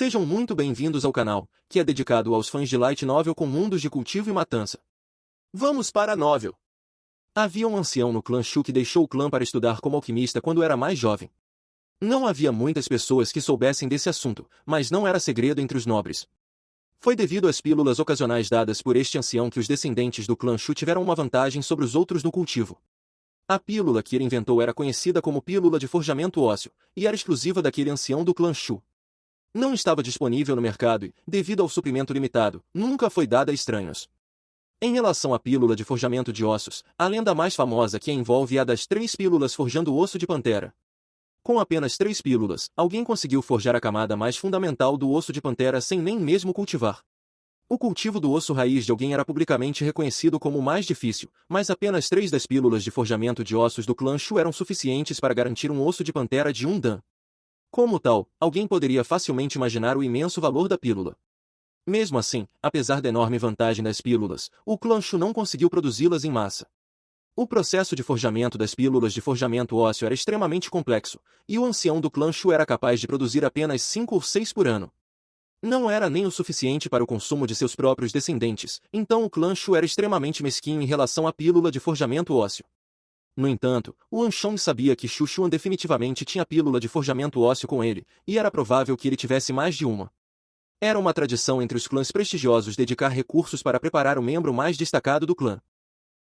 Sejam muito bem-vindos ao canal, que é dedicado aos fãs de Light Novel com mundos de cultivo e matança. Vamos para a novel. Havia um ancião no clã Shu que deixou o clã para estudar como alquimista quando era mais jovem. Não havia muitas pessoas que soubessem desse assunto, mas não era segredo entre os nobres. Foi devido às pílulas ocasionais dadas por este ancião que os descendentes do clã Shu tiveram uma vantagem sobre os outros no cultivo. A pílula que ele inventou era conhecida como pílula de forjamento ósseo, e era exclusiva daquele ancião do clã Shu. Não estava disponível no mercado e, devido ao suprimento limitado, nunca foi dada a estranhos. Em relação à pílula de forjamento de ossos, a lenda mais famosa que a envolve é a das 3 pílulas forjando o osso de pantera. Com apenas 3 pílulas, alguém conseguiu forjar a camada mais fundamental do osso de pantera sem nem mesmo cultivar. O cultivo do osso raiz de alguém era publicamente reconhecido como o mais difícil, mas apenas 3 das pílulas de forjamento de ossos do clã Shu eram suficientes para garantir um osso de pantera de 1 dan. Como tal, alguém poderia facilmente imaginar o imenso valor da pílula. Mesmo assim, apesar da enorme vantagem das pílulas, o clã Shu não conseguiu produzi-las em massa. O processo de forjamento das pílulas de forjamento ósseo era extremamente complexo, e o ancião do clã Shu era capaz de produzir apenas 5 ou 6 por ano. Não era nem o suficiente para o consumo de seus próprios descendentes, então o clã Shu era extremamente mesquinho em relação à pílula de forjamento ósseo. No entanto, o Anshong sabia que Shu Xuan definitivamente tinha pílula de forjamento ósseo com ele, e era provável que ele tivesse mais de uma. Era uma tradição entre os clãs prestigiosos dedicar recursos para preparar o membro mais destacado do clã.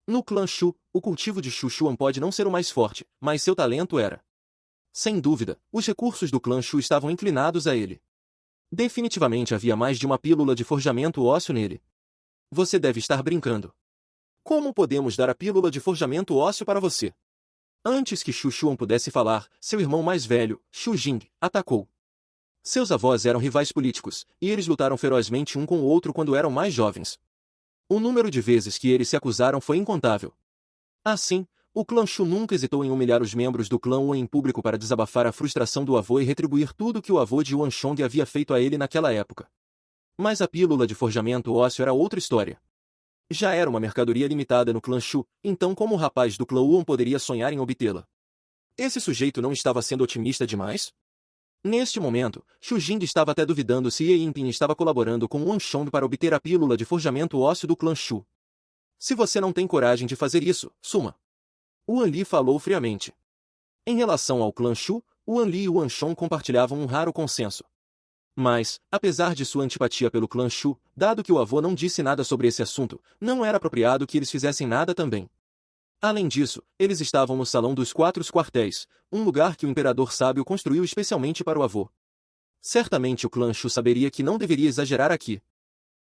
No clã Shu, o cultivo de Shu Xuan pode não ser o mais forte, mas seu talento era. Sem dúvida, os recursos do clã Shu estavam inclinados a ele. Definitivamente havia mais de uma pílula de forjamento ósseo nele. Você deve estar brincando. Como podemos dar a pílula de forjamento ósseo para você? Antes que Shu Xuan pudesse falar, seu irmão mais velho, Shu Jing, atacou. Seus avós eram rivais políticos, e eles lutaram ferozmente um com o outro quando eram mais jovens. O número de vezes que eles se acusaram foi incontável. Assim, o clã Shu nunca hesitou em humilhar os membros do clã Wan em público para desabafar a frustração do avô e retribuir tudo que o avô de Yuan Shong havia feito a ele naquela época. Mas a pílula de forjamento ósseo era outra história. Já era uma mercadoria limitada no clã Shu, então como o rapaz do clã Wan poderia sonhar em obtê-la? Esse sujeito não estava sendo otimista demais? Neste momento, Shu Jing estava até duvidando se Ye Yinping estava colaborando com Wan Shong para obter a pílula de forjamento ósseo do clã Shu. Se você não tem coragem de fazer isso, suma. Wan Li falou friamente. Em relação ao clã Shu, Wan Li e Wan Shong compartilhavam um raro consenso. Mas, apesar de sua antipatia pelo clã Shu, dado que o avô não disse nada sobre esse assunto, não era apropriado que eles fizessem nada também. Além disso, eles estavam no Salão dos 4 Quartéis, um lugar que o Imperador Sábio construiu especialmente para o avô. Certamente o clã Shu saberia que não deveria exagerar aqui.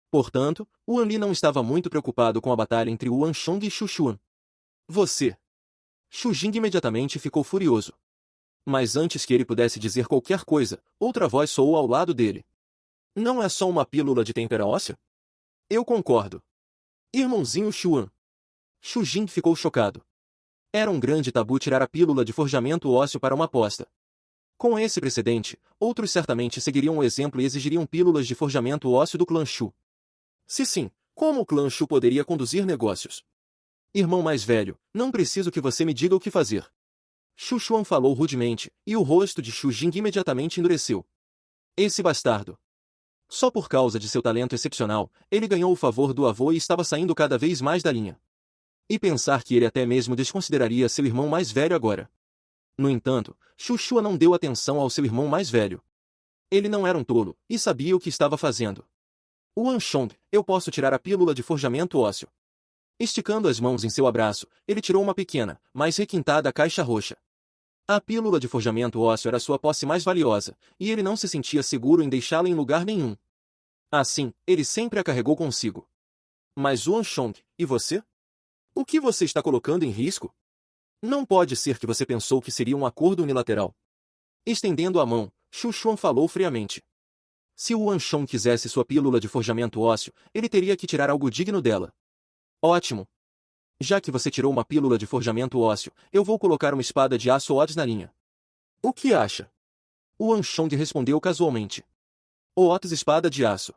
Portanto, Wan Li não estava muito preocupado com a batalha entre Wan Shong e Shu Xuan. Você! Shu Jing imediatamente ficou furioso. Mas antes que ele pudesse dizer qualquer coisa, outra voz soou ao lado dele. Não é só uma pílula de tempera óssea? Eu concordo. Irmãozinho Xuan. Shu Jing ficou chocado. Era um grande tabu tirar a pílula de forjamento ósseo para uma aposta. Com esse precedente, outros certamente seguiriam o exemplo e exigiriam pílulas de forjamento ósseo do clã Shu. Se sim, como o clã Shu poderia conduzir negócios? Irmão mais velho, não preciso que você me diga o que fazer. Shu Xuan falou rudemente, e o rosto de Shu Jing imediatamente endureceu. Esse bastardo. Só por causa de seu talento excepcional, ele ganhou o favor do avô e estava saindo cada vez mais da linha. E pensar que ele até mesmo desconsideraria seu irmão mais velho agora. No entanto, Shu Xuan não deu atenção ao seu irmão mais velho. Ele não era um tolo, e sabia o que estava fazendo. Wan Shong, eu posso tirar a pílula de forjamento ósseo. Esticando as mãos em seu abraço, ele tirou uma pequena, mas requintada caixa roxa. A pílula de forjamento ósseo era sua posse mais valiosa, e ele não se sentia seguro em deixá-la em lugar nenhum. Assim, ele sempre a carregou consigo. Mas Wan Shong, e você? O que você está colocando em risco? Não pode ser que você pensou que seria um acordo unilateral. Estendendo a mão, Shu Xuan falou friamente. Se o Wan Shong quisesse sua pílula de forjamento ósseo, ele teria que tirar algo digno dela. Ótimo! Já que você tirou uma pílula de forjamento ósseo, eu vou colocar uma espada de aço Odes na linha. O que acha? O Wan Shong respondeu casualmente. Odes espada de aço.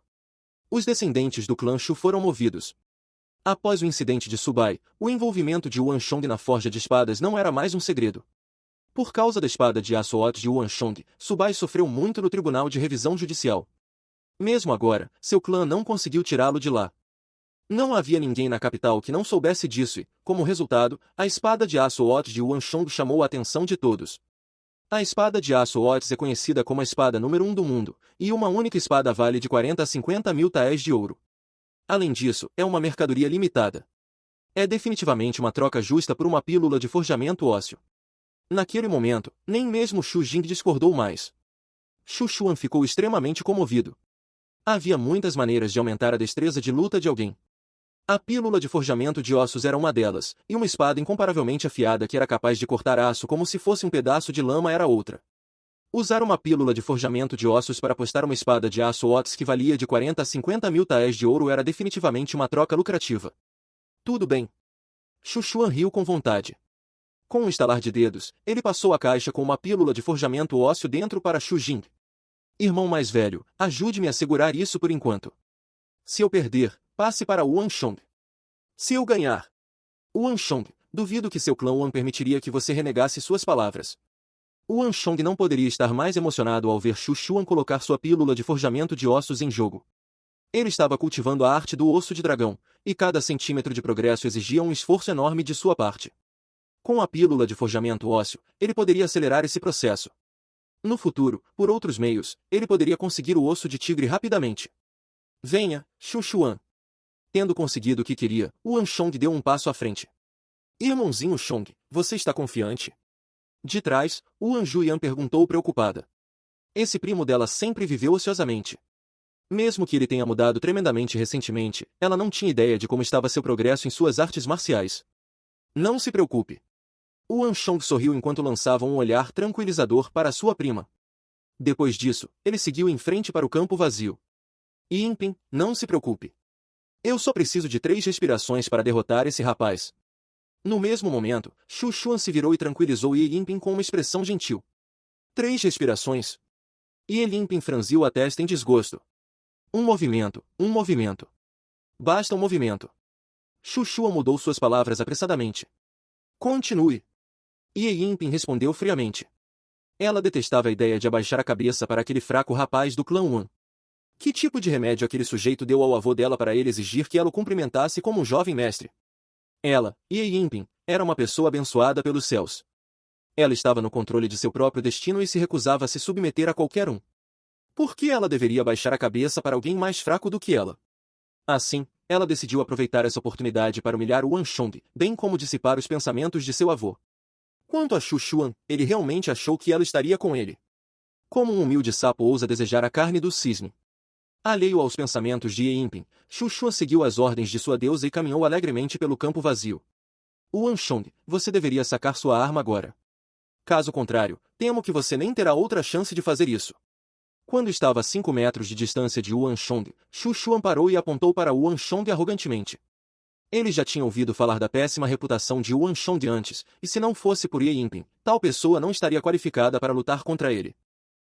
Os descendentes do clã Shu foram movidos. Após o incidente de Subai, o envolvimento de Wan Shong na forja de espadas não era mais um segredo. Por causa da espada de aço Odes de Wan Shong, Subai sofreu muito no tribunal de revisão judicial. Mesmo agora, seu clã não conseguiu tirá-lo de lá. Não havia ninguém na capital que não soubesse disso e, como resultado, a espada de aço Otis de Yuan Shong chamou a atenção de todos. A espada de aço Otis é conhecida como a espada número 1 do mundo, e uma única espada vale de 40 a 50 mil taéis de ouro. Além disso, é uma mercadoria limitada. É definitivamente uma troca justa por uma pílula de forjamento ósseo. Naquele momento, nem mesmo Xu Jing discordou mais. Xu Xuan ficou extremamente comovido. Havia muitas maneiras de aumentar a destreza de luta de alguém. A pílula de forjamento de ossos era uma delas, e uma espada incomparavelmente afiada que era capaz de cortar aço como se fosse um pedaço de lama era outra. Usar uma pílula de forjamento de ossos para apostar uma espada de aço Otis que valia de 40 a 50 mil taéis de ouro era definitivamente uma troca lucrativa. Tudo bem. Xu Xuan riu com vontade. Com um estalar de dedos, ele passou a caixa com uma pílula de forjamento ósseo dentro para Xu Jing. Irmão mais velho, ajude-me a segurar isso por enquanto. Se eu perder, passe para Yuan Shong. Se eu ganhar, Yuan Shong, duvido que seu clã Yuan permitiria que você renegasse suas palavras. Yuan Shong não poderia estar mais emocionado ao ver Xu Xuan colocar sua pílula de forjamento de ossos em jogo. Ele estava cultivando a arte do osso de dragão, e cada centímetro de progresso exigia um esforço enorme de sua parte. Com a pílula de forjamento ósseo, ele poderia acelerar esse processo. No futuro, por outros meios, ele poderia conseguir o osso de tigre rapidamente. Venha, Xu Xuan. Tendo conseguido o que queria, Yuan Shong deu um passo à frente. Irmãozinho Shong, você está confiante? De trás, Yuan Juyan perguntou preocupada. Esse primo dela sempre viveu ociosamente. Mesmo que ele tenha mudado tremendamente recentemente, ela não tinha ideia de como estava seu progresso em suas artes marciais. Não se preocupe. Yuan Shong sorriu enquanto lançava um olhar tranquilizador para sua prima. Depois disso, ele seguiu em frente para o campo vazio. Yinping, não se preocupe. Eu só preciso de 3 respirações para derrotar esse rapaz. No mesmo momento, Xu Xuan se virou e tranquilizou Ye Yinping com uma expressão gentil. 3 respirações? Ye Yinping franziu a testa em desgosto. Um movimento, um movimento. Basta um movimento. Xu Xuan mudou suas palavras apressadamente. Continue. Ye Yinping respondeu friamente. Ela detestava a ideia de abaixar a cabeça para aquele fraco rapaz do clã Wan. Que tipo de remédio aquele sujeito deu ao avô dela para ele exigir que ela o cumprimentasse como um jovem mestre? Ela, Ye Yinping, era uma pessoa abençoada pelos céus. Ela estava no controle de seu próprio destino e se recusava a se submeter a qualquer um. Por que ela deveria baixar a cabeça para alguém mais fraco do que ela? Assim, ela decidiu aproveitar essa oportunidade para humilhar Yuan Shong, bem como dissipar os pensamentos de seu avô. Quanto a Xu Xuan, ele realmente achou que ela estaria com ele. Como um humilde sapo ousa desejar a carne do cisne. Alheio aos pensamentos de Ye Yinping, Xu Xuan seguiu as ordens de sua deusa e caminhou alegremente pelo campo vazio. Yuan Shong, você deveria sacar sua arma agora. Caso contrário, temo que você nem terá outra chance de fazer isso. Quando estava a 5 metros de distância de Yuan Shong, Xu Xuan parou e apontou para Yuan Shong arrogantemente. Ele já tinha ouvido falar da péssima reputação de Yuan Shong antes, e se não fosse por Ye Yinping, tal pessoa não estaria qualificada para lutar contra ele.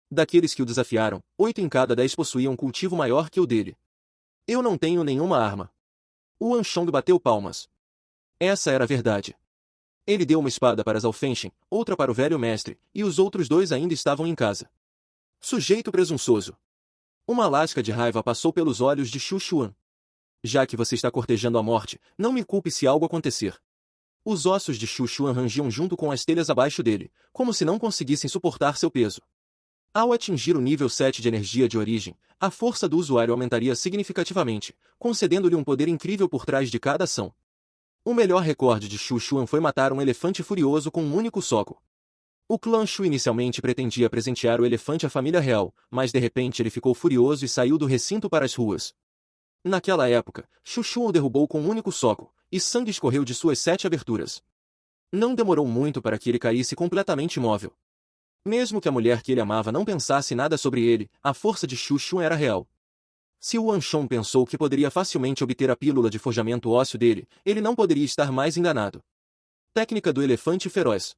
Daqueles que o desafiaram, 8 em cada 10 possuíam um cultivo maior que o dele. Eu não tenho nenhuma arma. Yuan Shong bateu palmas. Essa era a verdade. Ele deu uma espada para Zhao Fengchen, outra para o velho mestre, e os outros 2 ainda estavam em casa. Sujeito presunçoso. Uma lasca de raiva passou pelos olhos de Xu Xuan. Já que você está cortejando a morte, não me culpe se algo acontecer. Os ossos de Xu Xuan rangiam junto com as telhas abaixo dele, como se não conseguissem suportar seu peso. Ao atingir o nível 7 de energia de origem, a força do usuário aumentaria significativamente, concedendo-lhe um poder incrível por trás de cada ação. O melhor recorde de Xu Xuan foi matar um elefante furioso com um único soco. O clã Xu inicialmente pretendia presentear o elefante à família real, mas de repente ele ficou furioso e saiu do recinto para as ruas. Naquela época, Xu Xuan o derrubou com um único soco, e sangue escorreu de suas 7 aberturas. Não demorou muito para que ele caísse completamente imóvel. Mesmo que a mulher que ele amava não pensasse nada sobre ele, a força de Xu Xuan era real. Se Yuan Shong pensou que poderia facilmente obter a pílula de forjamento ósseo dele, ele não poderia estar mais enganado. Técnica do elefante feroz.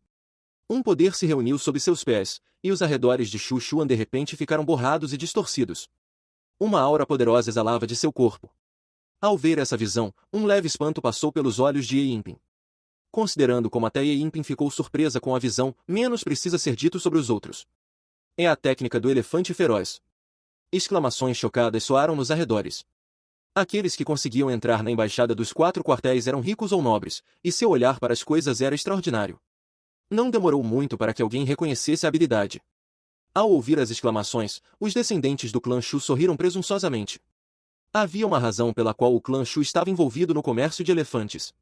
Um poder se reuniu sob seus pés, e os arredores de Xu Xuan de repente ficaram borrados e distorcidos. Uma aura poderosa exalava de seu corpo. Ao ver essa visão, um leve espanto passou pelos olhos de Ye Yinping. Considerando como até Ye Yinping ficou surpresa com a visão, menos precisa ser dito sobre os outros. É a técnica do elefante feroz. Exclamações chocadas soaram nos arredores. Aqueles que conseguiam entrar na embaixada dos 4 quartéis eram ricos ou nobres, e seu olhar para as coisas era extraordinário. Não demorou muito para que alguém reconhecesse a habilidade. Ao ouvir as exclamações, os descendentes do clã Shu sorriram presunçosamente. Havia uma razão pela qual o clã Shu estava envolvido no comércio de elefantes.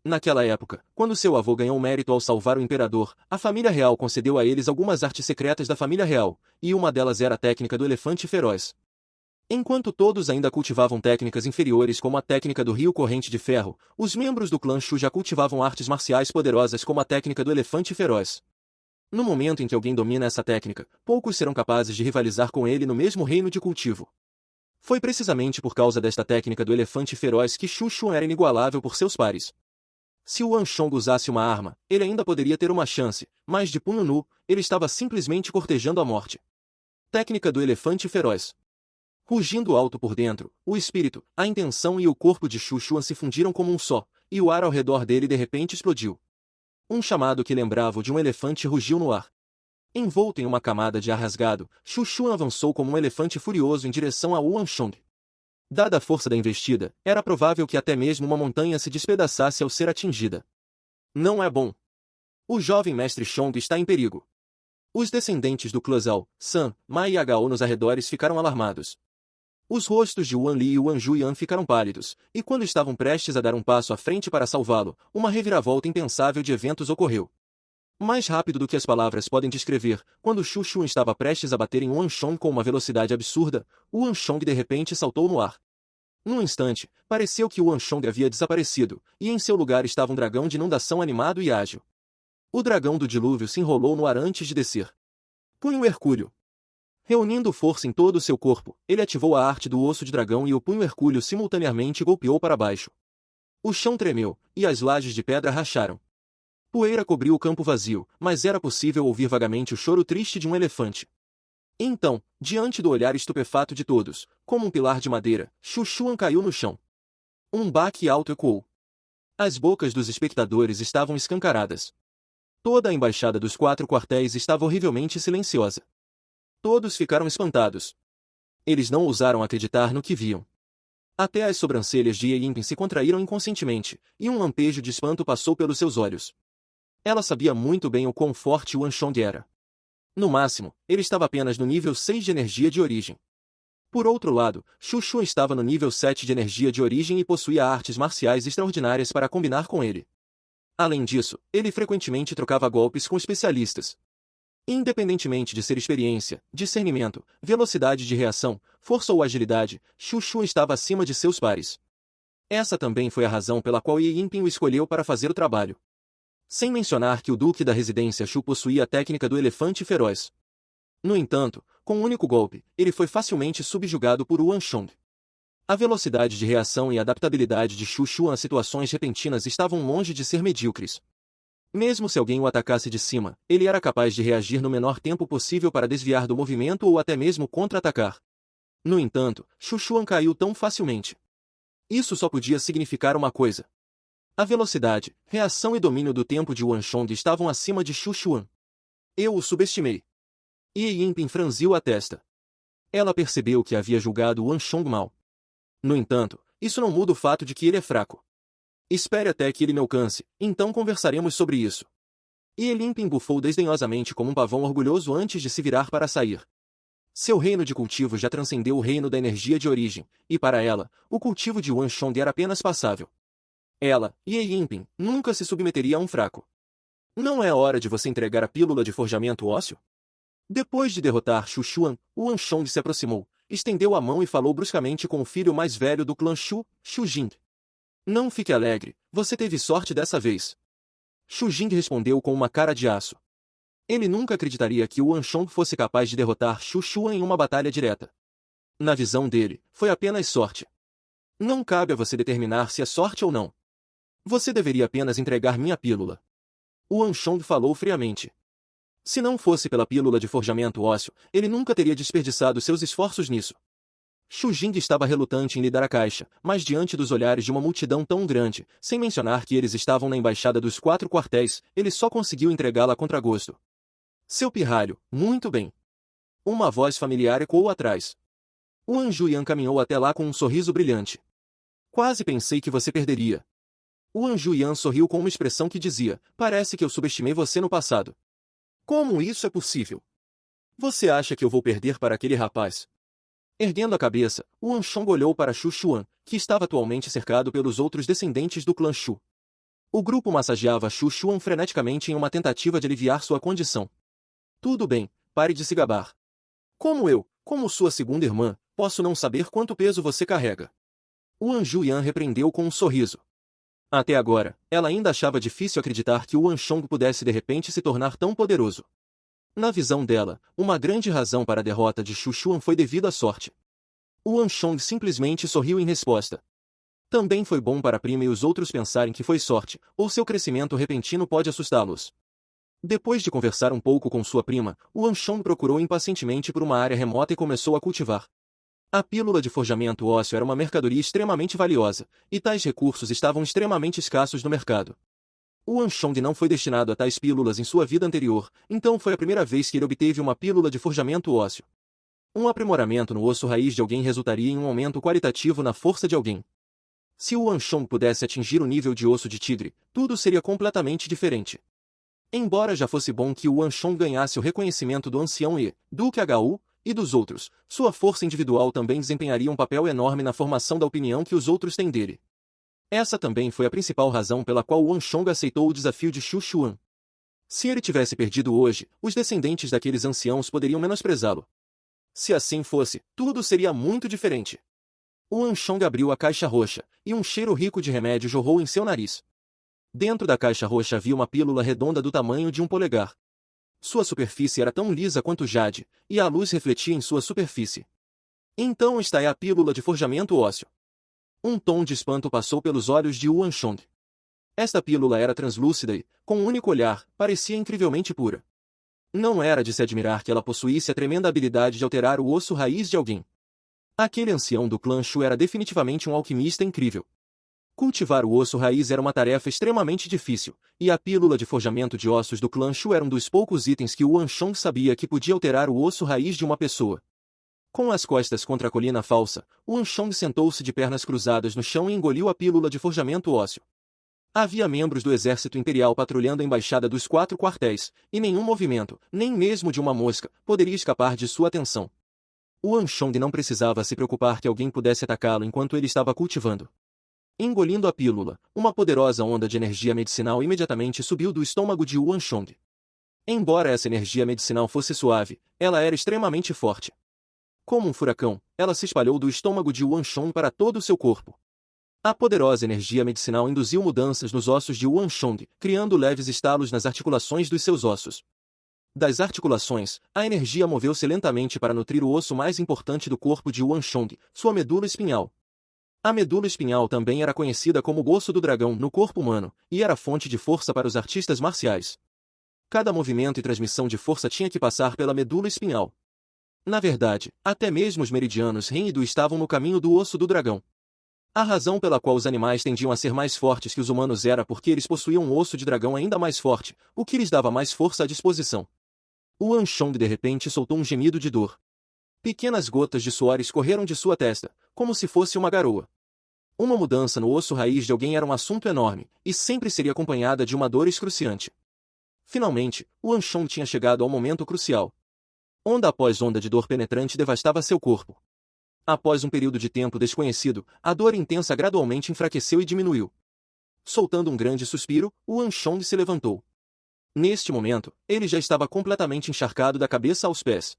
Naquela época, quando seu avô ganhou mérito ao salvar o imperador, a família real concedeu a eles algumas artes secretas da família real, e uma delas era a técnica do elefante feroz. Enquanto todos ainda cultivavam técnicas inferiores como a técnica do rio corrente de ferro, os membros do clã Shu já cultivavam artes marciais poderosas como a técnica do elefante feroz. No momento em que alguém domina essa técnica, poucos serão capazes de rivalizar com ele no mesmo reino de cultivo. Foi precisamente por causa desta técnica do elefante feroz que Shu Xuan era inigualável por seus pares. Se o Wanchong usasse uma arma, ele ainda poderia ter uma chance, mas de punho nu, ele estava simplesmente cortejando a morte. Técnica do elefante feroz. Rugindo alto por dentro, o espírito, a intenção e o corpo de Shu Xuan se fundiram como um só, e o ar ao redor dele de repente explodiu. Um chamado que lembrava o de um elefante rugiu no ar. Envolto em uma camada de ar rasgado, Shu Xuan avançou como um elefante furioso em direção a Wanchong. Dada a força da investida, era provável que até mesmo uma montanha se despedaçasse ao ser atingida. Não é bom. O jovem mestre Chong está em perigo. Os descendentes do clã Zhao, San, Mai e Agao nos arredores ficaram alarmados. Os rostos de Wan Li e Wan Juyan ficaram pálidos, e quando estavam prestes a dar um passo à frente para salvá-lo, uma reviravolta impensável de eventos ocorreu. Mais rápido do que as palavras podem descrever, quando Shu Xuan estava prestes a bater em Wanchong com uma velocidade absurda, o Wanchong de repente saltou no ar. Num instante, pareceu que o Wanchong havia desaparecido, e em seu lugar estava um dragão de inundação animado e ágil. O dragão do dilúvio se enrolou no ar antes de descer. Punho Hercúleo. Reunindo força em todo o seu corpo, ele ativou a arte do osso de dragão e o punho Hercúleo simultaneamente golpeou para baixo. O chão tremeu, e as lajes de pedra racharam. Poeira cobriu o campo vazio, mas era possível ouvir vagamente o choro triste de um elefante. Então, diante do olhar estupefato de todos, como um pilar de madeira, Shu Xuan caiu no chão. Um baque alto ecoou. As bocas dos espectadores estavam escancaradas. Toda a embaixada dos 4 quartéis estava horrivelmente silenciosa. Todos ficaram espantados. Eles não ousaram acreditar no que viam. Até as sobrancelhas de Ye Yinping se contraíram inconscientemente, e um lampejo de espanto passou pelos seus olhos. Ela sabia muito bem o quão forte o Wanchong era. No máximo, ele estava apenas no nível 6 de energia de origem. Por outro lado, Shu Xuan estava no nível 7 de energia de origem e possuía artes marciais extraordinárias para combinar com ele. Além disso, ele frequentemente trocava golpes com especialistas. Independentemente de ser experiência, discernimento, velocidade de reação, força ou agilidade, Shu Xuan estava acima de seus pares. Essa também foi a razão pela qual Ye Yinping o escolheu para fazer o trabalho. Sem mencionar que o duque da residência Shu possuía a técnica do elefante feroz. No entanto, com um único golpe, ele foi facilmente subjugado por Wanchong. A velocidade de reação e adaptabilidade de Shu Xuan a situações repentinas estavam longe de ser medíocres. Mesmo se alguém o atacasse de cima, ele era capaz de reagir no menor tempo possível para desviar do movimento ou até mesmo contra-atacar. No entanto, Shu Xuan caiu tão facilmente. Isso só podia significar uma coisa. A velocidade, reação e domínio do tempo de Wanchong estavam acima de Shu Xuan. Eu o subestimei. Ye Yinping franziu a testa. Ela percebeu que havia julgado Wanchong mal. No entanto, isso não muda o fato de que ele é fraco. Espere até que ele me alcance, então conversaremos sobre isso. Ye Yinping bufou desdenhosamente como um pavão orgulhoso antes de se virar para sair. Seu reino de cultivo já transcendeu o reino da energia de origem, e para ela, o cultivo de Wanchong era apenas passável. Ela, Ye Yinping, nunca se submeteria a um fraco. Não é hora de você entregar a pílula de forjamento ósseo? Depois de derrotar Shu Xuan, o Wanchong se aproximou, estendeu a mão e falou bruscamente com o filho mais velho do clã Shu, Shu Jing. Não fique alegre, você teve sorte dessa vez. Shu Jing respondeu com uma cara de aço. Ele nunca acreditaria que o Wanchong fosse capaz de derrotar Shu Xuan em uma batalha direta. Na visão dele, foi apenas sorte. Não cabe a você determinar se é sorte ou não. Você deveria apenas entregar minha pílula. O Wanchong falou friamente. Se não fosse pela pílula de forjamento ósseo, ele nunca teria desperdiçado seus esforços nisso. Shu Jing estava relutante em lhe dar a caixa, mas diante dos olhares de uma multidão tão grande, sem mencionar que eles estavam na embaixada dos 4 quartéis, ele só conseguiu entregá-la a contragosto. Seu pirralho, muito bem. Uma voz familiar ecoou atrás. O Anju Yan caminhou até lá com um sorriso brilhante. Quase pensei que você perderia. O Anju Yan sorriu com uma expressão que dizia, parece que eu subestimei você no passado. Como isso é possível? Você acha que eu vou perder para aquele rapaz? Erguendo a cabeça, o Anshong olhou para Xu Xuan, que estava atualmente cercado pelos outros descendentes do clã Xu. O grupo massageava Xu Xuan freneticamente em uma tentativa de aliviar sua condição. Tudo bem, pare de se gabar. Como sua segunda irmã, posso não saber quanto peso você carrega. O Anju Yan repreendeu com um sorriso. Até agora, ela ainda achava difícil acreditar que o Anshong pudesse de repente se tornar tão poderoso. Na visão dela, uma grande razão para a derrota de Xu Xuan foi devido à sorte. O Anshong simplesmente sorriu em resposta. Também foi bom para a prima e os outros pensarem que foi sorte, ou seu crescimento repentino pode assustá-los. Depois de conversar um pouco com sua prima, o Anshong procurou impacientemente por uma área remota e começou a cultivar. A pílula de forjamento ósseo era uma mercadoria extremamente valiosa, e tais recursos estavam extremamente escassos no mercado. O Anshong não foi destinado a tais pílulas em sua vida anterior, então foi a primeira vez que ele obteve uma pílula de forjamento ósseo. Um aprimoramento no osso raiz de alguém resultaria em um aumento qualitativo na força de alguém. Se o Anshong pudesse atingir o nível de osso de tigre, tudo seria completamente diferente. Embora já fosse bom que o Anshong ganhasse o reconhecimento do ancião e, Duque Hu, e dos outros, sua força individual também desempenharia um papel enorme na formação da opinião que os outros têm dele. Essa também foi a principal razão pela qual o Anshong aceitou o desafio de Xu Xuan. Se ele tivesse perdido hoje, os descendentes daqueles anciãos poderiam menosprezá-lo. Se assim fosse, tudo seria muito diferente. O Anshong abriu a caixa roxa, e um cheiro rico de remédio jorrou em seu nariz. Dentro da caixa roxa havia uma pílula redonda do tamanho de um polegar. Sua superfície era tão lisa quanto jade, e a luz refletia em sua superfície. Então esta é a pílula de forjamento ósseo. Um tom de espanto passou pelos olhos de Wu Anshong. Esta pílula era translúcida e, com um único olhar, parecia incrivelmente pura. Não era de se admirar que ela possuísse a tremenda habilidade de alterar o osso raiz de alguém. Aquele ancião do clã Shu era definitivamente um alquimista incrível. Cultivar o osso raiz era uma tarefa extremamente difícil, e a pílula de forjamento de ossos do clã Shu era um dos poucos itens que Wu Anshong sabia que podia alterar o osso raiz de uma pessoa. Com as costas contra a colina falsa, o Anshong sentou-se de pernas cruzadas no chão e engoliu a pílula de forjamento ósseo. Havia membros do exército imperial patrulhando a embaixada dos 4 quartéis, e nenhum movimento, nem mesmo de uma mosca, poderia escapar de sua atenção. O Anshong não precisava se preocupar que alguém pudesse atacá-lo enquanto ele estava cultivando. Engolindo a pílula, uma poderosa onda de energia medicinal imediatamente subiu do estômago de Wu Anshong. Embora essa energia medicinal fosse suave, ela era extremamente forte. Como um furacão, ela se espalhou do estômago de Wu Anshong para todo o seu corpo. A poderosa energia medicinal induziu mudanças nos ossos de Wu Anshong, criando leves estalos nas articulações dos seus ossos. Das articulações, a energia moveu-se lentamente para nutrir o osso mais importante do corpo de Wu Anshong, sua medula espinhal. A medula espinhal também era conhecida como o osso do dragão no corpo humano, e era fonte de força para os artistas marciais. Cada movimento e transmissão de força tinha que passar pela medula espinhal. Na verdade, até mesmo os meridianos Ren e Du estavam no caminho do osso do dragão. A razão pela qual os animais tendiam a ser mais fortes que os humanos era porque eles possuíam um osso de dragão ainda mais forte, o que lhes dava mais força à disposição. O Anshong de repente soltou um gemido de dor. Pequenas gotas de suor escorreram de sua testa, como se fosse uma garoa. Uma mudança no osso raiz de alguém era um assunto enorme, e sempre seria acompanhada de uma dor excruciante. Finalmente, o Anshong tinha chegado ao momento crucial. Onda após onda de dor penetrante devastava seu corpo. Após um período de tempo desconhecido, a dor intensa gradualmente enfraqueceu e diminuiu. Soltando um grande suspiro, o Anshong se levantou. Neste momento, ele já estava completamente encharcado da cabeça aos pés.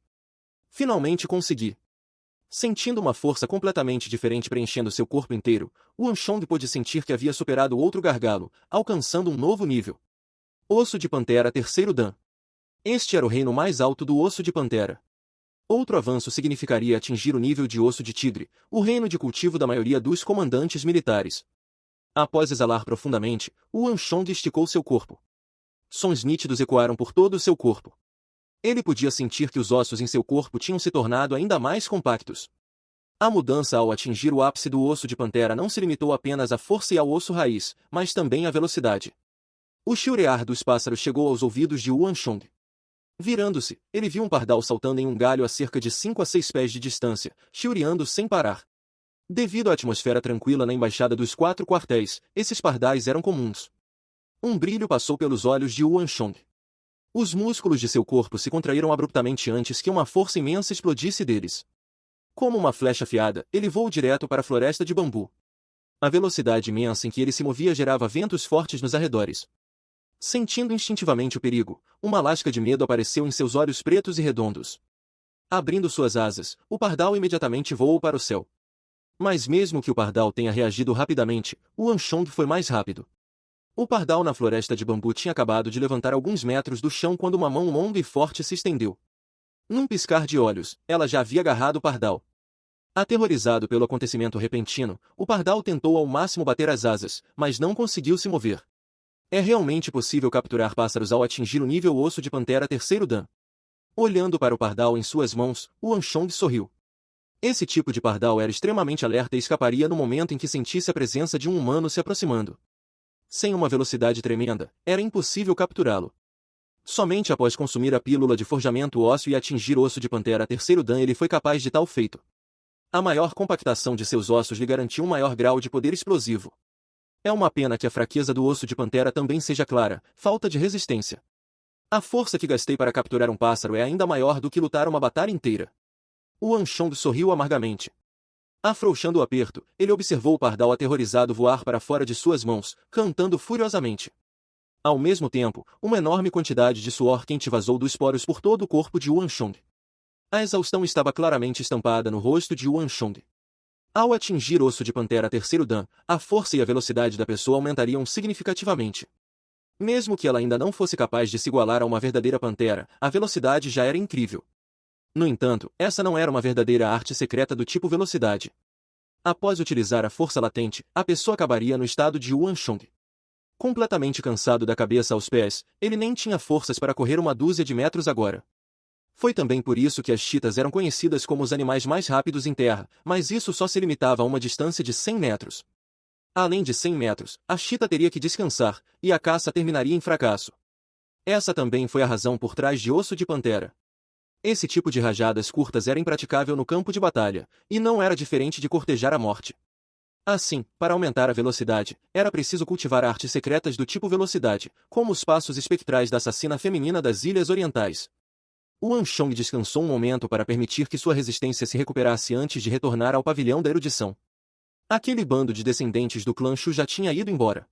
Finalmente consegui. Sentindo uma força completamente diferente preenchendo seu corpo inteiro, o Anshong pôde sentir que havia superado outro gargalo, alcançando um novo nível. Osso de Pantera terceiro Dan. Este era o reino mais alto do Osso de Pantera. Outro avanço significaria atingir o nível de Osso de Tigre, o reino de cultivo da maioria dos comandantes militares. Após exalar profundamente, o Anshong esticou seu corpo. Sons nítidos ecoaram por todo o seu corpo. Ele podia sentir que os ossos em seu corpo tinham se tornado ainda mais compactos. A mudança ao atingir o ápice do Osso de Pantera não se limitou apenas à força e ao osso raiz, mas também à velocidade. O chiurear dos pássaros chegou aos ouvidos de Wu Anshong. Virando-se, ele viu um pardal saltando em um galho a cerca de 5 a 6 pés de distância, chilreando sem parar. Devido à atmosfera tranquila na embaixada dos 4 quartéis, esses pardais eram comuns. Um brilho passou pelos olhos de Yuan Shong. Os músculos de seu corpo se contraíram abruptamente antes que uma força imensa explodisse deles. Como uma flecha afiada, ele voou direto para a floresta de bambu. A velocidade imensa em que ele se movia gerava ventos fortes nos arredores. Sentindo instintivamente o perigo, uma lasca de medo apareceu em seus olhos pretos e redondos. Abrindo suas asas, o pardal imediatamente voou para o céu. Mas mesmo que o pardal tenha reagido rapidamente, o Anshong foi mais rápido. O pardal na floresta de bambu tinha acabado de levantar alguns metros do chão quando uma mão longa e forte se estendeu. Num piscar de olhos, ela já havia agarrado o pardal. Aterrorizado pelo acontecimento repentino, o pardal tentou ao máximo bater as asas, mas não conseguiu se mover. É realmente possível capturar pássaros ao atingir o nível osso de pantera terceiro dan. Olhando para o pardal em suas mãos, o Anshong sorriu. Esse tipo de pardal era extremamente alerta e escaparia no momento em que sentisse a presença de um humano se aproximando. Sem uma velocidade tremenda, era impossível capturá-lo. Somente após consumir a pílula de forjamento ósseo e atingir o osso de pantera terceiro dan ele foi capaz de tal feito. A maior compactação de seus ossos lhe garantiu um maior grau de poder explosivo. É uma pena que a fraqueza do osso de pantera também seja clara, falta de resistência. A força que gastei para capturar um pássaro é ainda maior do que lutar uma batalha inteira. O Anshong sorriu amargamente. Afrouxando o aperto, ele observou o pardal aterrorizado voar para fora de suas mãos, cantando furiosamente. Ao mesmo tempo, uma enorme quantidade de suor quente vazou dos poros por todo o corpo de Yuan Shong. A exaustão estava claramente estampada no rosto de Yuan Shong. Ao atingir osso de pantera terceiro dan, a força e a velocidade da pessoa aumentariam significativamente. Mesmo que ela ainda não fosse capaz de se igualar a uma verdadeira pantera, a velocidade já era incrível. No entanto, essa não era uma verdadeira arte secreta do tipo velocidade. Após utilizar a força latente, a pessoa acabaria no estado de Yuan Shong. Completamente cansado da cabeça aos pés, ele nem tinha forças para correr uma dúzia de metros agora. Foi também por isso que as chitas eram conhecidas como os animais mais rápidos em terra, mas isso só se limitava a uma distância de 100 metros. Além de 100 metros, a chita teria que descansar, e a caça terminaria em fracasso. Essa também foi a razão por trás de Osso de Pantera. Esse tipo de rajadas curtas era impraticável no campo de batalha, e não era diferente de cortejar a morte. Assim, para aumentar a velocidade, era preciso cultivar artes secretas do tipo velocidade, como os passos espectrais da assassina feminina das Ilhas Orientais. O Anshong descansou um momento para permitir que sua resistência se recuperasse antes de retornar ao pavilhão da erudição. Aquele bando de descendentes do clã Shu já tinha ido embora.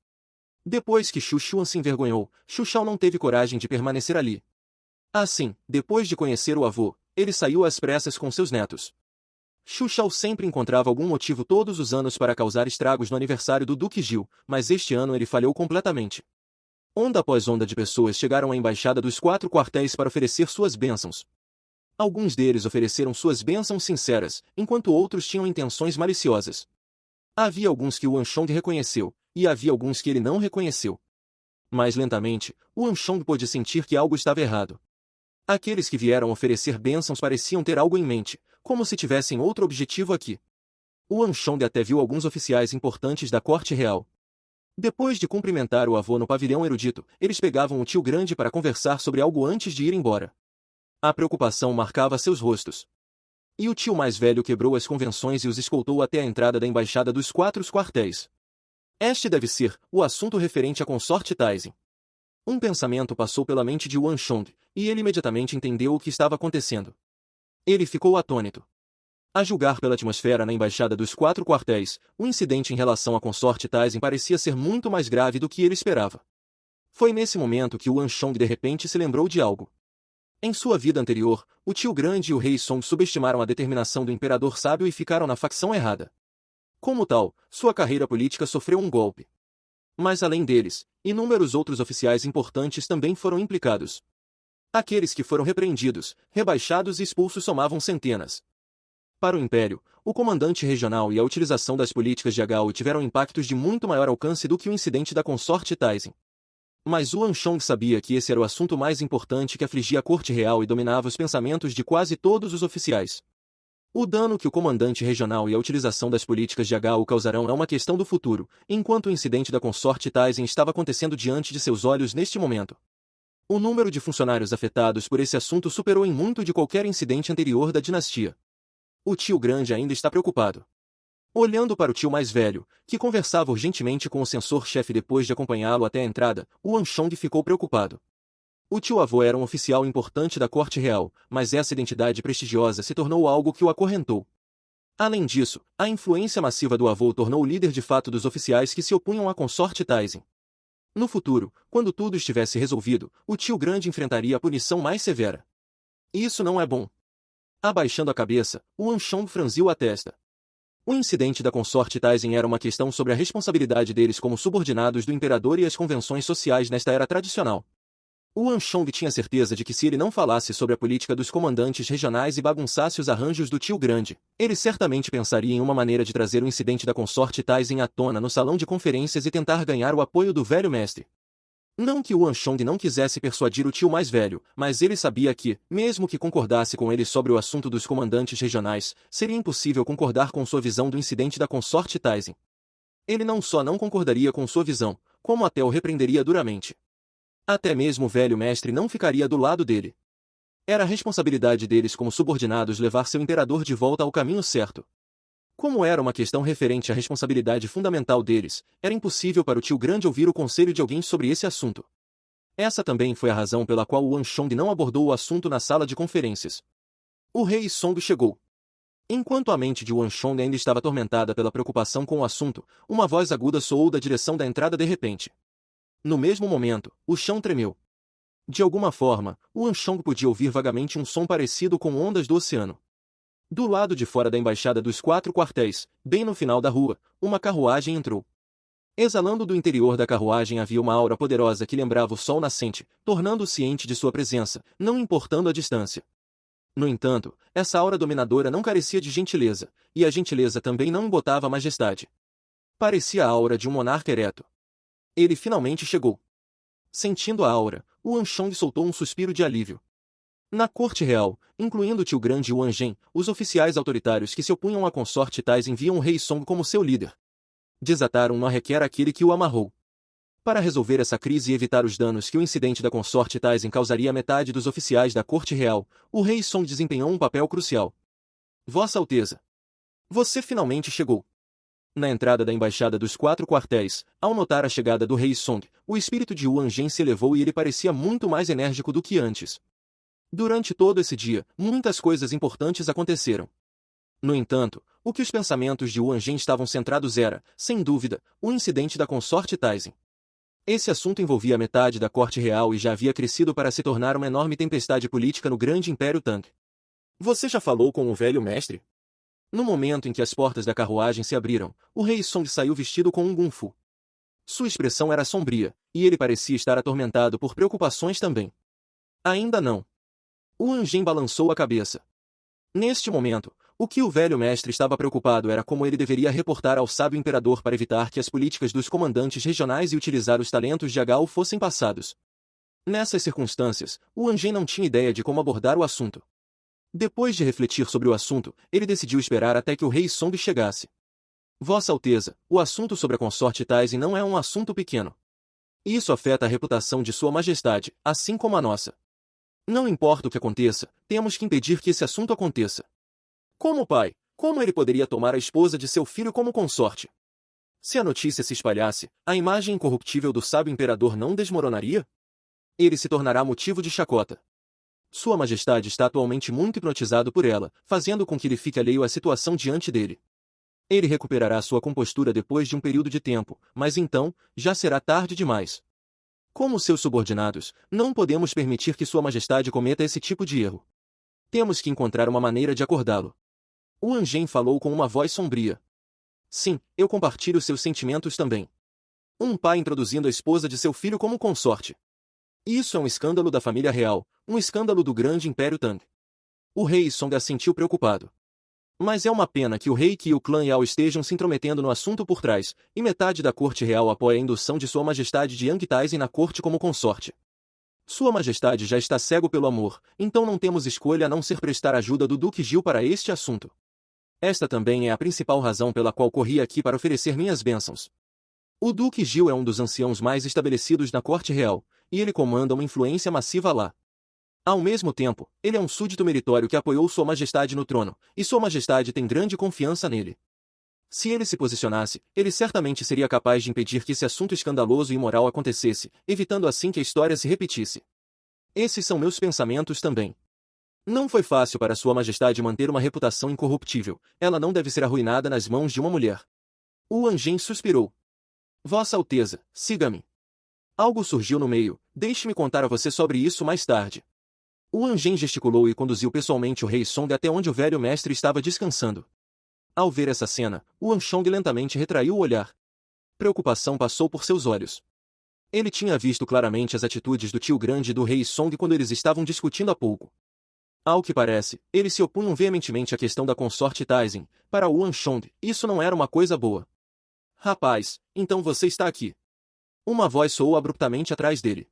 Depois que Shu Xuan se envergonhou, Shu Shao não teve coragem de permanecer ali. Assim, depois de conhecer o avô, ele saiu às pressas com seus netos. Shu Shao sempre encontrava algum motivo todos os anos para causar estragos no aniversário do Duque Gil, mas este ano ele falhou completamente. Onda após onda de pessoas chegaram à embaixada dos 4 quartéis para oferecer suas bênçãos. Alguns deles ofereceram suas bênçãos sinceras, enquanto outros tinham intenções maliciosas. Havia alguns que o Anshong reconheceu, e havia alguns que ele não reconheceu. Mais lentamente, o Anshong pôde sentir que algo estava errado. Aqueles que vieram oferecer bênçãos pareciam ter algo em mente, como se tivessem outro objetivo aqui. O Anshong até viu alguns oficiais importantes da corte real. Depois de cumprimentar o avô no pavilhão erudito, eles pegavam o tio grande para conversar sobre algo antes de ir embora. A preocupação marcava seus rostos. E o tio mais velho quebrou as convenções e os escoltou até a entrada da embaixada dos 4 quartéis. Este deve ser o assunto referente à consorte Taizen. Um pensamento passou pela mente de Yuan Shong, e ele imediatamente entendeu o que estava acontecendo. Ele ficou atônito. A julgar pela atmosfera na embaixada dos 4 quartéis, o incidente em relação à consorte Taizen parecia ser muito mais grave do que ele esperava. Foi nesse momento que Yuan Shong de repente se lembrou de algo. Em sua vida anterior, o tio grande e o rei Song subestimaram a determinação do imperador sábio e ficaram na facção errada. Como tal, sua carreira política sofreu um golpe. Mas além deles, inúmeros outros oficiais importantes também foram implicados. Aqueles que foram repreendidos, rebaixados e expulsos somavam centenas. Para o Império, o comandante regional e a utilização das políticas de Agao tiveram impactos de muito maior alcance do que o incidente da consorte Taizen. Mas Yuan Shong sabia que esse era o assunto mais importante que afligia a corte real e dominava os pensamentos de quase todos os oficiais. O dano que o comandante regional e a utilização das políticas de Agao causarão é uma questão do futuro, enquanto o incidente da consorte Taizen estava acontecendo diante de seus olhos neste momento. O número de funcionários afetados por esse assunto superou em muito de qualquer incidente anterior da dinastia. O tio grande ainda está preocupado. Olhando para o tio mais velho, que conversava urgentemente com o censor-chefe depois de acompanhá-lo até a entrada, o Wanchong ficou preocupado. O tio-avô era um oficial importante da corte real, mas essa identidade prestigiosa se tornou algo que o acorrentou. Além disso, a influência massiva do avô o tornou o líder de fato dos oficiais que se opunham à consorte Taizen. No futuro, quando tudo estivesse resolvido, o tio grande enfrentaria a punição mais severa. Isso não é bom. Abaixando a cabeça, o Wanchong franziu a testa. O incidente da consorte Taizen era uma questão sobre a responsabilidade deles como subordinados do imperador e as convenções sociais nesta era tradicional. O Wanchong tinha certeza de que se ele não falasse sobre a política dos comandantes regionais e bagunçasse os arranjos do tio grande, ele certamente pensaria em uma maneira de trazer o incidente da consorte Taizen à tona no salão de conferências e tentar ganhar o apoio do velho mestre. Não que o Wanchong não quisesse persuadir o tio mais velho, mas ele sabia que, mesmo que concordasse com ele sobre o assunto dos comandantes regionais, seria impossível concordar com sua visão do incidente da consorte Taizen. Ele não só não concordaria com sua visão, como até o repreenderia duramente. Até mesmo o velho mestre não ficaria do lado dele. Era a responsabilidade deles como subordinados levar seu imperador de volta ao caminho certo. Como era uma questão referente à responsabilidade fundamental deles, era impossível para o tio grande ouvir o conselho de alguém sobre esse assunto. Essa também foi a razão pela qual o Wanchong não abordou o assunto na sala de conferências. O rei Song chegou. Enquanto a mente de Wanchong ainda estava atormentada pela preocupação com o assunto, uma voz aguda soou da direção da entrada de repente. No mesmo momento, o chão tremeu. De alguma forma, o Wanchong podia ouvir vagamente um som parecido com ondas do oceano. Do lado de fora da embaixada dos 4 quartéis, bem no final da rua, uma carruagem entrou. Exalando do interior da carruagem havia uma aura poderosa que lembrava o sol nascente, tornando-o ciente de sua presença, não importando a distância. No entanto, essa aura dominadora não carecia de gentileza, e a gentileza também não embotava a majestade. Parecia a aura de um monarca ereto. Ele finalmente chegou. Sentindo a aura, o Wanchong soltou um suspiro de alívio. Na corte real, incluindo o tio grande e o Wanzhen, os oficiais autoritários que se opunham à consorte Taizen viam o rei Song como seu líder. Desataram um nó requer aquele que o amarrou. Para resolver essa crise e evitar os danos que o incidente da consorte Taizen causaria à metade dos oficiais da corte real, o rei Song desempenhou um papel crucial. Vossa Alteza! Você finalmente chegou. Na entrada da embaixada dos 4 quartéis, ao notar a chegada do rei Song, o espírito de Wanzhen se elevou e ele parecia muito mais enérgico do que antes. Durante todo esse dia, muitas coisas importantes aconteceram. No entanto, o que os pensamentos de Wanzhen estavam centrados era, sem dúvida, o incidente da consorte Taizen. Esse assunto envolvia a metade da corte real e já havia crescido para se tornar uma enorme tempestade política no grande Império Tang. Você já falou com o velho mestre? No momento em que as portas da carruagem se abriram, o rei Song saiu vestido com um gunfu. Sua expressão era sombria, e ele parecia estar atormentado por preocupações também. Ainda não. O Wanzhen balançou a cabeça. Neste momento, o que o velho mestre estava preocupado era como ele deveria reportar ao sábio imperador para evitar que as políticas dos comandantes regionais e utilizar os talentos de Hagao fossem passados. Nessas circunstâncias, o Wanzhen não tinha ideia de como abordar o assunto. Depois de refletir sobre o assunto, ele decidiu esperar até que o rei Song chegasse. Vossa Alteza, o assunto sobre a consorte Taizen não é um assunto pequeno. Isso afeta a reputação de Sua Majestade, assim como a nossa. Não importa o que aconteça, temos que impedir que esse assunto aconteça. Como pai, como ele poderia tomar a esposa de seu filho como consorte? Se a notícia se espalhasse, a imagem incorruptível do sábio imperador não desmoronaria? Ele se tornará motivo de chacota. Sua Majestade está atualmente muito hipnotizado por ela, fazendo com que ele fique alheio à situação diante dele. Ele recuperará sua compostura depois de um período de tempo, mas então, já será tarde demais. Como seus subordinados, não podemos permitir que Sua Majestade cometa esse tipo de erro. Temos que encontrar uma maneira de acordá-lo. O Wanzhen falou com uma voz sombria. Sim, eu compartilho seus sentimentos também. Um pai introduzindo a esposa de seu filho como consorte. Isso é um escândalo da família real, um escândalo do grande Império Tang. O rei Song assentiu preocupado. Mas é uma pena que o rei Qi e o clã Yao estejam se intrometendo no assunto por trás, e metade da corte real apoia a indução de Sua Majestade de Yang Taizen na corte como consorte. Sua Majestade já está cego pelo amor, então não temos escolha a não ser prestar ajuda do Duque Gil para este assunto. Esta também é a principal razão pela qual corri aqui para oferecer minhas bênçãos. O Duque Gil é um dos anciãos mais estabelecidos na corte real, e ele comanda uma influência massiva lá. Ao mesmo tempo, ele é um súdito meritório que apoiou Sua Majestade no trono, e Sua Majestade tem grande confiança nele. Se ele se posicionasse, ele certamente seria capaz de impedir que esse assunto escandaloso e imoral acontecesse, evitando assim que a história se repetisse. Esses são meus pensamentos também. Não foi fácil para Sua Majestade manter uma reputação incorruptível, ela não deve ser arruinada nas mãos de uma mulher. O Anjem suspirou. Vossa Alteza, siga-me. Algo surgiu no meio, deixe-me contar a você sobre isso mais tarde. O Anjem gesticulou e conduziu pessoalmente o rei Song até onde o velho mestre estava descansando. Ao ver essa cena, o Anchong lentamente retraiu o olhar. Preocupação passou por seus olhos. Ele tinha visto claramente as atitudes do tio grande e do rei Song quando eles estavam discutindo há pouco. Ao que parece, eles se opunham veementemente à questão da consorte Taizen. Para o Anchong, isso não era uma coisa boa. Rapaz, então você está aqui. Uma voz soou abruptamente atrás dele.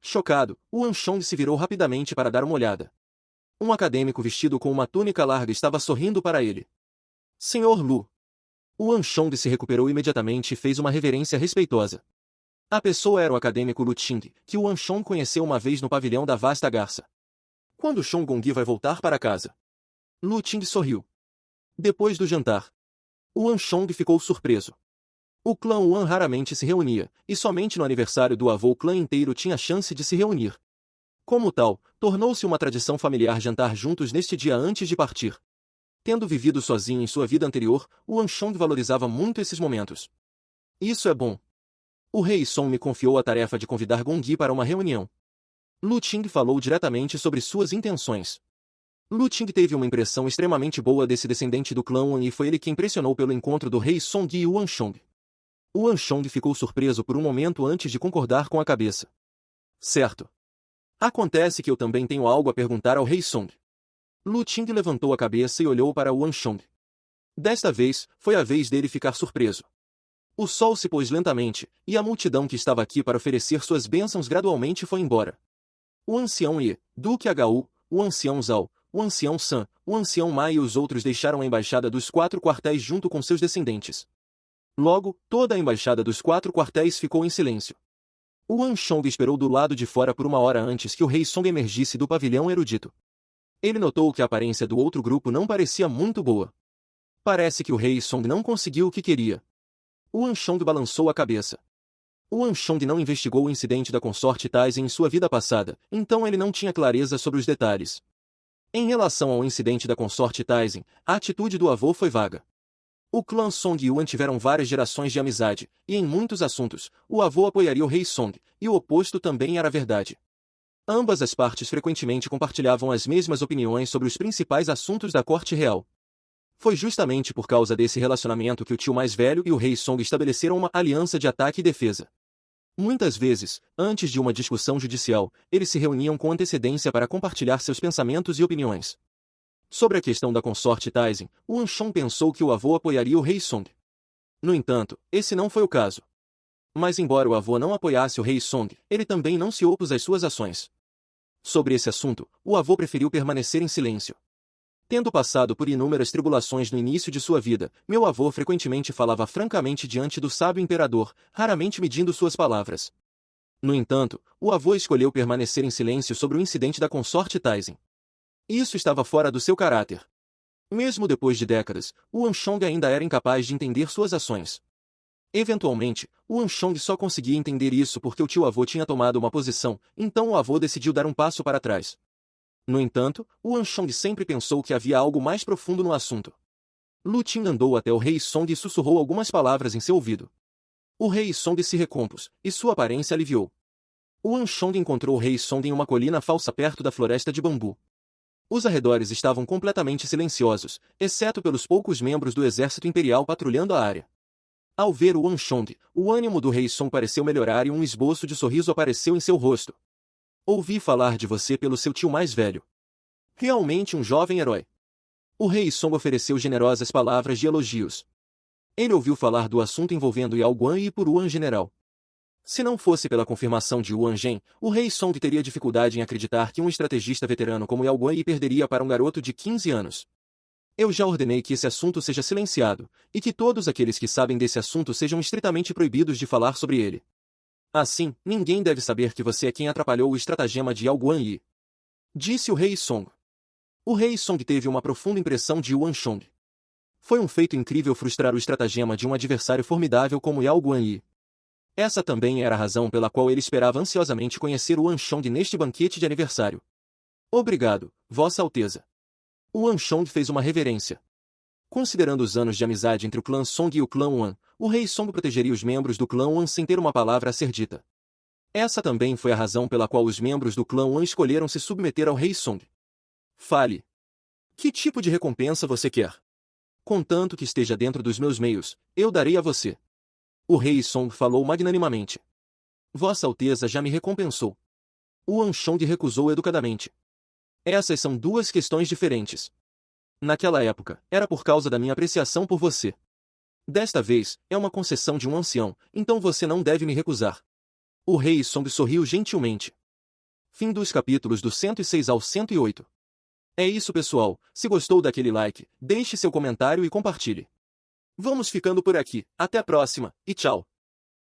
Chocado, o Anchong se virou rapidamente para dar uma olhada. Um acadêmico vestido com uma túnica larga estava sorrindo para ele. Senhor Lu. O Anchong se recuperou imediatamente e fez uma reverência respeitosa. A pessoa era o acadêmico Lu Ting, que o Anchong conheceu uma vez no pavilhão da Vasta Garça. Quando Shong Gongyi vai voltar para casa? Lu Ting sorriu. Depois do jantar. O Anchong ficou surpreso. O clã Wan raramente se reunia, e somente no aniversário do avô o clã inteiro tinha chance de se reunir. Como tal, tornou-se uma tradição familiar jantar juntos neste dia antes de partir. Tendo vivido sozinho em sua vida anterior, o Anchong valorizava muito esses momentos. Isso é bom. O rei Song me confiou a tarefa de convidar Gongyi para uma reunião. Lu Ting falou diretamente sobre suas intenções. Lu Ting teve uma impressão extremamente boa desse descendente do clã Wan e foi ele quem pressionou pelo encontro do rei Song e o Anchong. O Anchong ficou surpreso por um momento antes de concordar com a cabeça. Certo. Acontece que eu também tenho algo a perguntar ao rei Song. Lu Ting levantou a cabeça e olhou para o Anchong. Desta vez, foi a vez dele ficar surpreso. O sol se pôs lentamente, e a multidão que estava aqui para oferecer suas bênçãos gradualmente foi embora. O ancião Ye, Duque Hu, o ancião Zhao, o ancião San, o ancião Mai e os outros deixaram a embaixada dos 4 quartéis junto com seus descendentes. Logo, toda a embaixada dos 4 quartéis ficou em silêncio. O Anchong esperou do lado de fora por uma hora antes que o rei Song emergisse do pavilhão erudito. Ele notou que a aparência do outro grupo não parecia muito boa. Parece que o rei Song não conseguiu o que queria. O Anchong balançou a cabeça. O Anchong não investigou o incidente da consorte Taizen em sua vida passada, então ele não tinha clareza sobre os detalhes. Em relação ao incidente da consorte Taizen, a atitude do avô foi vaga. O clã Song e Yuan tiveram várias gerações de amizade, e em muitos assuntos, o avô apoiaria o rei Song, e o oposto também era verdade. Ambas as partes frequentemente compartilhavam as mesmas opiniões sobre os principais assuntos da corte real. Foi justamente por causa desse relacionamento que o tio mais velho e o rei Song estabeleceram uma aliança de ataque e defesa. Muitas vezes, antes de uma discussão judicial, eles se reuniam com antecedência para compartilhar seus pensamentos e opiniões. Sobre a questão da consorte Taizen, o Anchong pensou que o avô apoiaria o rei Song. No entanto, esse não foi o caso. Mas embora o avô não apoiasse o rei Song, ele também não se opôs às suas ações. Sobre esse assunto, o avô preferiu permanecer em silêncio. Tendo passado por inúmeras tribulações no início de sua vida, meu avô frequentemente falava francamente diante do sábio imperador, raramente medindo suas palavras. No entanto, o avô escolheu permanecer em silêncio sobre o incidente da consorte Taizen. Isso estava fora do seu caráter. Mesmo depois de décadas, o Anchong ainda era incapaz de entender suas ações. Eventualmente, o Anchong só conseguia entender isso porque o tio-avô tinha tomado uma posição, então o avô decidiu dar um passo para trás. No entanto, o Anchong sempre pensou que havia algo mais profundo no assunto. Lu Ting andou até o rei Song e sussurrou algumas palavras em seu ouvido. O rei Song se recompôs, e sua aparência aliviou. O Anchong encontrou o rei Song em uma colina falsa perto da floresta de bambu. Os arredores estavam completamente silenciosos, exceto pelos poucos membros do exército imperial patrulhando a área. Ao ver o Anchong, o ânimo do rei Song pareceu melhorar e um esboço de sorriso apareceu em seu rosto. Ouvi falar de você pelo seu tio mais velho. Realmente um jovem herói. O rei Song ofereceu generosas palavras de elogios. Ele ouviu falar do assunto envolvendo Yao Guan e Puruan General. Se não fosse pela confirmação de Yuan Zhen, o rei Song teria dificuldade em acreditar que um estrategista veterano como Yao Guan perderia para um garoto de 15 anos. Eu já ordenei que esse assunto seja silenciado, e que todos aqueles que sabem desse assunto sejam estritamente proibidos de falar sobre ele. Assim, ninguém deve saber que você é quem atrapalhou o estratagema de Yao Guanyi. Disse o rei Song. O rei Song teve uma profunda impressão de Yuan Shong. Foi um feito incrível frustrar o estratagema de um adversário formidável como Yao Guanyi. Essa também era a razão pela qual ele esperava ansiosamente conhecer Yuan Shong neste banquete de aniversário. Obrigado, Vossa Alteza. Yuan Shong fez uma reverência. Considerando os anos de amizade entre o clã Song e o clã Wan, o rei Song protegeria os membros do clã Wan sem ter uma palavra a ser dita. Essa também foi a razão pela qual os membros do clã Wan escolheram se submeter ao rei Song. Fale. Que tipo de recompensa você quer? Contanto que esteja dentro dos meus meios, eu darei a você. O rei Song falou magnanimamente. Vossa Alteza já me recompensou. Yuan Shong recusou educadamente. Essas são duas questões diferentes. Naquela época, era por causa da minha apreciação por você. Desta vez, é uma concessão de um ancião, então você não deve me recusar. O rei Song sorriu gentilmente. Fim dos capítulos do 106 ao 108. É isso, pessoal. Se gostou daquele like, deixe seu comentário e compartilhe. Vamos ficando por aqui. Até a próxima, e tchau.